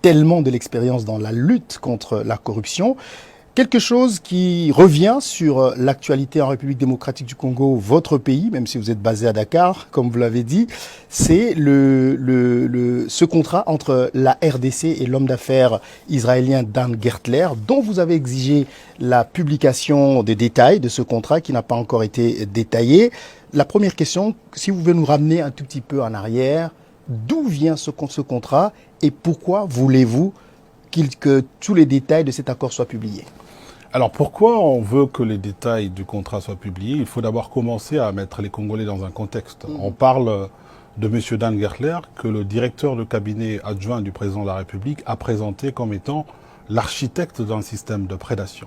tellement de l'expérience dans la lutte contre la corruption. Quelque chose qui revient sur l'actualité en République démocratique du Congo, votre pays, même si vous êtes basé à Dakar, comme vous l'avez dit, c'est ce contrat entre la RDC et l'homme d'affaires israélien Dan Gertler, dont vous avez exigé la publication des détails de ce contrat qui n'a pas encore été détaillé. La première question, si vous pouvez nous ramener un tout petit peu en arrière, d'où vient ce contrat et pourquoi voulez-vous que tous les détails de cet accord soient publiés? Alors pourquoi on veut que les détails du contrat soient publiés? Il faut d'abord commencer à mettre les Congolais dans un contexte. On parle de M. Dan Gertler, que le directeur de cabinet adjoint du président de la République a présenté comme étant l'architecte d'un système de prédation.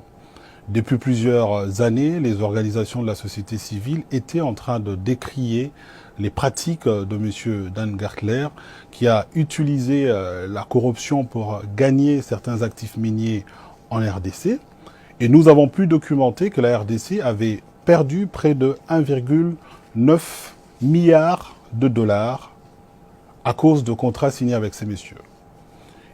Depuis plusieurs années, les organisations de la société civile étaient en train de décrier les pratiques de M. Dan Gertler, qui a utilisé la corruption pour gagner certains actifs miniers en RDC. Et nous avons pu documenter que la RDC avait perdu près de 1,9 milliard de dollars à cause de contrats signés avec ces messieurs.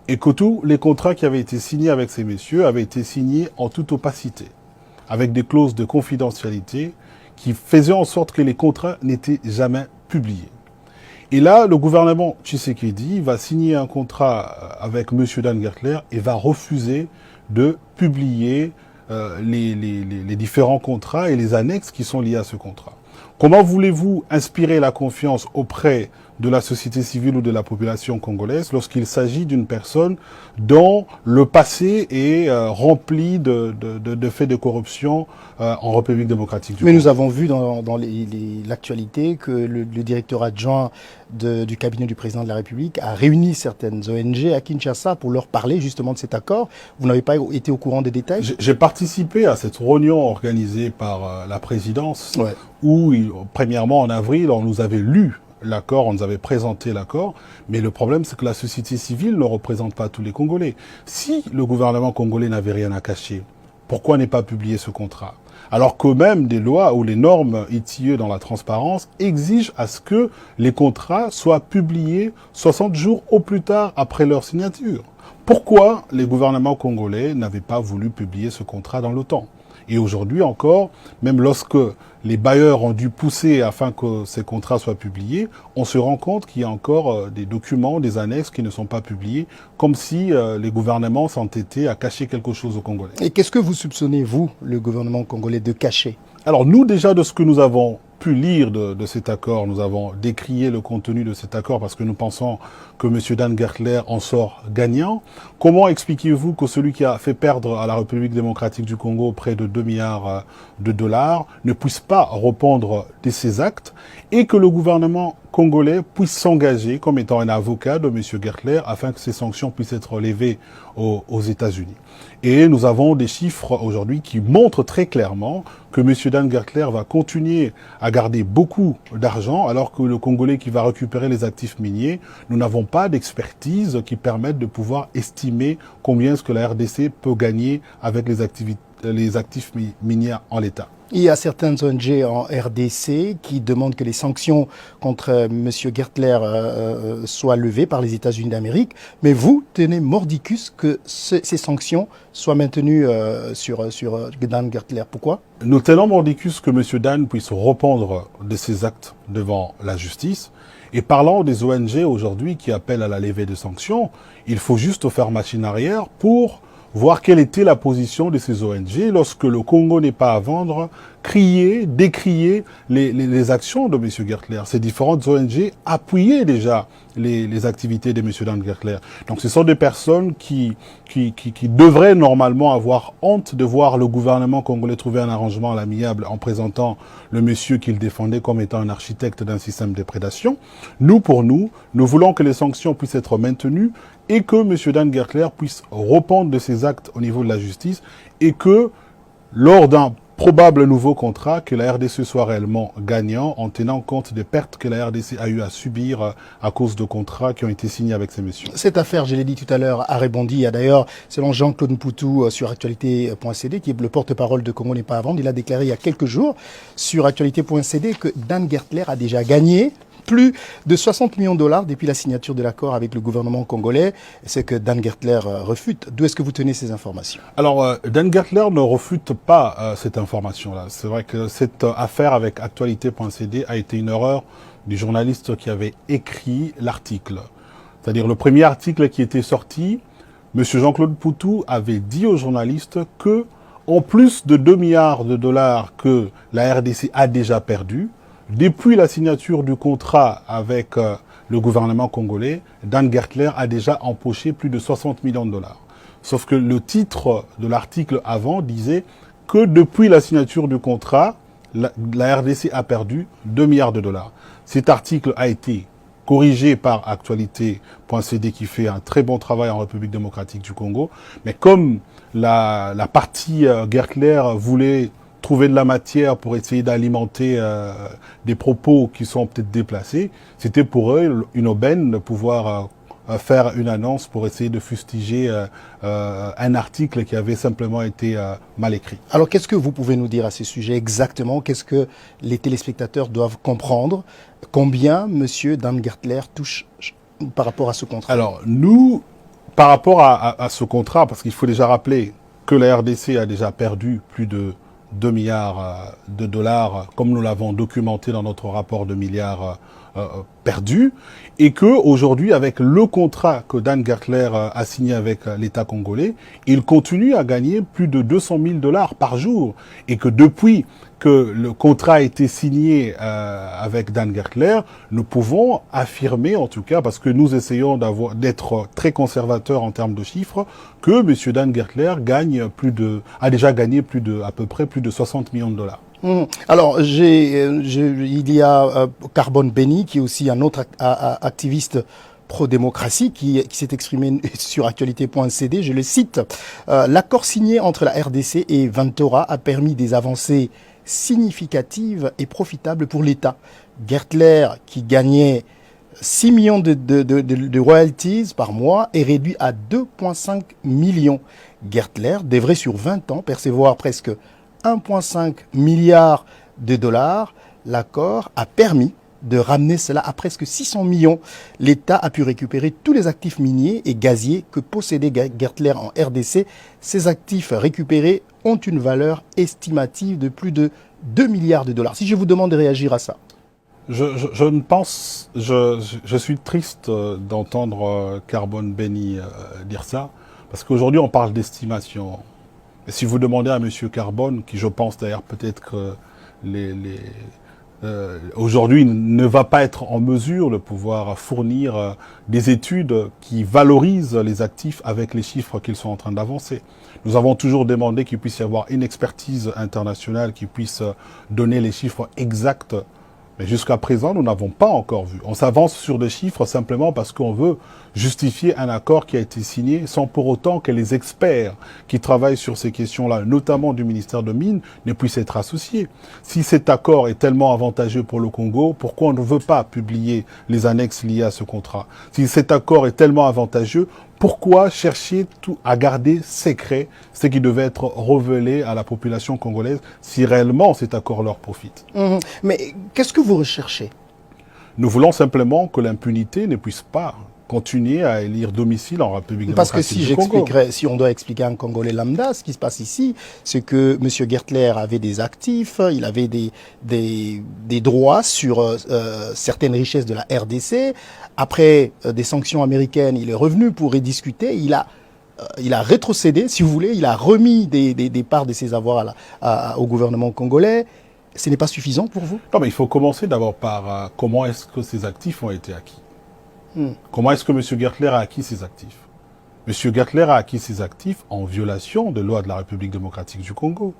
Et que tous les contrats qui avaient été signés avec ces messieurs avaient été signés en toute opacité, avec des clauses de confidentialité qui faisaient en sorte que les contrats n'étaient jamais publiés. Et là, le gouvernement Tshisekedi va signer un contrat avec M. Dan Gertler et va refuser de publier les différents contrats et les annexes qui sont liés à ce contrat. Comment voulez-vous inspirer la confiance auprès de la société civile ou de la population congolaise lorsqu'il s'agit d'une personne dont le passé est rempli de faits de corruption en République démocratique du Congo? Mais nous avons vu dans l'actualité que le directeur adjoint du cabinet du président de la République a réuni certaines ONG à Kinshasa pour leur parler justement de cet accord. Vous n'avez pas été au courant des détails? J'ai participé à cette réunion organisée par la présidence où, premièrement en avril, on nous avait lu l'accord, on nous avait présenté l'accord, mais le problème c'est que la société civile ne représente pas tous les Congolais. Si le gouvernement congolais n'avait rien à cacher, pourquoi n'est pas publié ce contrat? Alors que même des lois ou les normes ITIE dans la transparence exigent à ce que les contrats soient publiés 60 jours au plus tard après leur signature. Pourquoi les gouvernements congolais n'avaient pas voulu publier ce contrat dans le temps? Et aujourd'hui encore, même lorsque les bailleurs ont dû pousser afin que ces contrats soient publiés, on se rend compte qu'il y a encore des documents, des annexes qui ne sont pas publiés, comme si les gouvernements s'entêtaient à cacher quelque chose aux Congolais. Et qu'est-ce que vous soupçonnez, vous, le gouvernement congolais, de cacher? Alors nous, déjà, de ce que nous avons pu lire de cet accord, nous avons décrié le contenu de cet accord parce que nous pensons que M. Dan Gertler en sort gagnant. Comment expliquez-vous que celui qui a fait perdre à la République démocratique du Congo près de 2 milliards de dollars ne puisse pas répondre de ses actes et que le gouvernement congolais puisse s'engager comme étant un avocat de M. Gertler afin que ces sanctions puissent être levées aux États-Unis. Et nous avons des chiffres aujourd'hui qui montrent très clairement que M. Dan Gertler va continuer à garder beaucoup d'argent alors que le Congolais qui va récupérer les actifs miniers, nous n'avons pas d'expertise qui permette de pouvoir estimer combien est-ce que la RDC peut gagner avec les actifs miniers en l'état. Il y a certaines ONG en RDC qui demandent que les sanctions contre M. Gertler soient levées par les États-Unis d'Amérique, mais vous tenez mordicus que ces sanctions soient maintenues sur Dan Gertler. Pourquoi? Nous tenons mordicus que M. Dan puisse répondre de ses actes devant la justice. Et parlant des ONG aujourd'hui qui appellent à la levée des sanctions, il faut juste faire machine arrière pour voir quelle était la position de ces ONG lorsque le Congo n'est pas à vendre, crier, décrier les actions de M. Gertler. Ces différentes ONG appuyaient déjà les activités de M. Dan Gertler. Donc ce sont des personnes qui devraient normalement avoir honte de voir le gouvernement congolais trouver un arrangement à l'amiable en présentant le monsieur qu'il défendait comme étant un architecte d'un système de prédation. Nous, pour nous voulons que les sanctions puissent être maintenues et que M. Dan Gertler puisse répondre de ses actes au niveau de la justice et que, lors d'un probable nouveau contrat, que la RDC soit réellement gagnant en tenant compte des pertes que la RDC a eu à subir à cause de contrats qui ont été signés avec ces messieurs. Cette affaire, je l'ai dit tout à l'heure, a rebondi. Il y a d'ailleurs, selon Jean-Claude Mpoutou sur actualité.cd, qui est le porte-parole de Congo n'est pas à vendre, il a déclaré il y a quelques jours sur actualité.cd que Dan Gertler a déjà gagné plus de 60 millions de dollars depuis la signature de l'accord avec le gouvernement congolais. C'est que Dan Gertler refute. D'où est-ce que vous tenez ces informations? Alors, Dan Gertler ne refute pas cette information-là. C'est vrai que cette affaire avec Actualité.cd a été une erreur du journaliste qui avait écrit l'article. C'est-à-dire le premier article qui était sorti, M. Jean-Claude Poutou avait dit aux journalistes que, en plus de 2 milliards de dollars que la RDC a déjà perdu, depuis la signature du contrat avec le gouvernement congolais, Dan Gertler a déjà empoché plus de 60 millions de dollars. Sauf que le titre de l'article avant disait que depuis la signature du contrat, la RDC a perdu 2 milliards de dollars. Cet article a été corrigé par Actualité.cd qui fait un très bon travail en République démocratique du Congo. Mais comme la partie Gertler voulait trouver de la matière pour essayer d'alimenter des propos qui sont peut-être déplacés, c'était pour eux une aubaine de pouvoir faire une annonce pour essayer de fustiger un article qui avait simplement été mal écrit. Alors, qu'est-ce que vous pouvez nous dire à ce sujet exactement? Qu'est-ce que les téléspectateurs doivent comprendre? Combien M. Dan Gertler touche par rapport à ce contrat? Alors, nous, par rapport à ce contrat, parce qu'il faut déjà rappeler que la RDC a déjà perdu plus de 2 milliards de dollars, comme nous l'avons documenté dans notre rapport de milliards perdus, et que aujourd'hui, avec le contrat que Dan Gertler a signé avec l'État congolais, il continue à gagner plus de 200 000 dollars par jour, et que depuis que le contrat a été signé avec Dan Gertler, nous pouvons affirmer, en tout cas, parce que nous essayons d'être très conservateurs en termes de chiffres, que M. Dan Gertler a déjà gagné à peu près plus de 60 millions de dollars. Alors, il y a Carbone Béni, qui est aussi un autre activiste pro-démocratie, qui s'est exprimé sur Actualité.cd. Je le cite. L'accord signé entre la RDC et Ventura a permis des avancées significatives et profitables pour l'État. Gertler, qui gagnait 6 millions de royalties par mois, est réduit à 2,5 millions. Gertler devrait sur 20 ans percevoir presque 1,5 milliard de dollars. L'accord a permis de ramener cela à presque 600 millions. L'État a pu récupérer tous les actifs miniers et gaziers que possédait Gertler en RDC. Ces actifs récupérés ont une valeur estimative de plus de 2 milliards de dollars. Si je vous demande de réagir à ça. Je suis triste d'entendre Carbone Béni dire ça, parce qu'aujourd'hui on parle d'estimation. Et si vous demandez à M. Carbone, qui je pense d'ailleurs peut-être que aujourd'hui ne va pas être en mesure de pouvoir fournir des études qui valorisent les actifs avec les chiffres qu'ils sont en train d'avancer. Nous avons toujours demandé qu'il puisse y avoir une expertise internationale qui puisse donner les chiffres exacts. Mais jusqu'à présent, nous n'avons pas encore vu. On s'avance sur des chiffres simplement parce qu'on veut justifier un accord qui a été signé sans pour autant que les experts qui travaillent sur ces questions-là, notamment du ministère de Mines, ne puissent être associés. Si cet accord est tellement avantageux pour le Congo, pourquoi on ne veut pas publier les annexes liées à ce contrat? Si cet accord est tellement avantageux, pourquoi chercher à garder secret ce qui devait être révélé à la population congolaise si réellement cet accord leur profite? Mais qu'est-ce que vous recherchez? Nous voulons simplement que l'impunité ne puisse pas continuer à élire domicile en République démocratique du Congo. Parce que si on doit expliquer à un Congolais lambda, ce qui se passe ici, c'est que M. Gertler avait des actifs, il avait des droits sur certaines richesses de la RDC. Après des sanctions américaines, il est revenu pour rediscuter. Il a rétrocédé, si vous voulez, il a remis des parts de ses avoirs au gouvernement congolais. Ce n'est pas suffisant pour vous? Non, mais il faut commencer d'abord par comment est-ce que ces actifs ont été acquis. Comment est-ce que M. Gertler a acquis ces actifs? M. Gertler a acquis ces actifs en violation de lois de la République démocratique du Congo.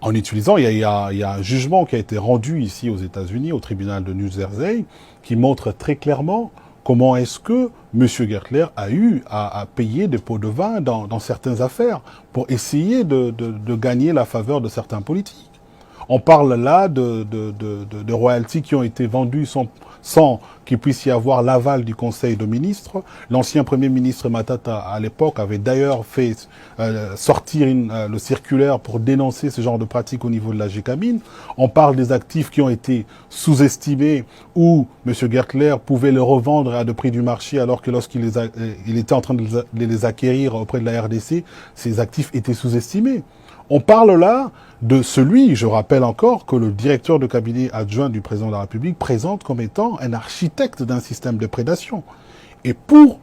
En utilisant, il y a un jugement qui a été rendu ici aux États-Unis, au tribunal de New Jersey, qui montre très clairement comment est-ce que M. Gertler a eu à payer des pots de vin dans certaines affaires pour essayer de gagner la faveur de certains politiques. On parle là de royalties qui ont été vendues sans qu'il puisse y avoir l'aval du Conseil de ministres. L'ancien Premier ministre Matata, à l'époque, avait d'ailleurs fait sortir le circulaire pour dénoncer ce genre de pratique au niveau de la GCAMIN. On parle des actifs qui ont été sous-estimés où M. Gertler pouvait les revendre à de prix du marché alors que lorsqu'il il était en train de les acquérir auprès de la RDC, ces actifs étaient sous-estimés. On parle là de celui, je rappelle encore, que le directeur de cabinet adjoint du président de la République présente comme étant un architecte d'un système de prédation. Et pour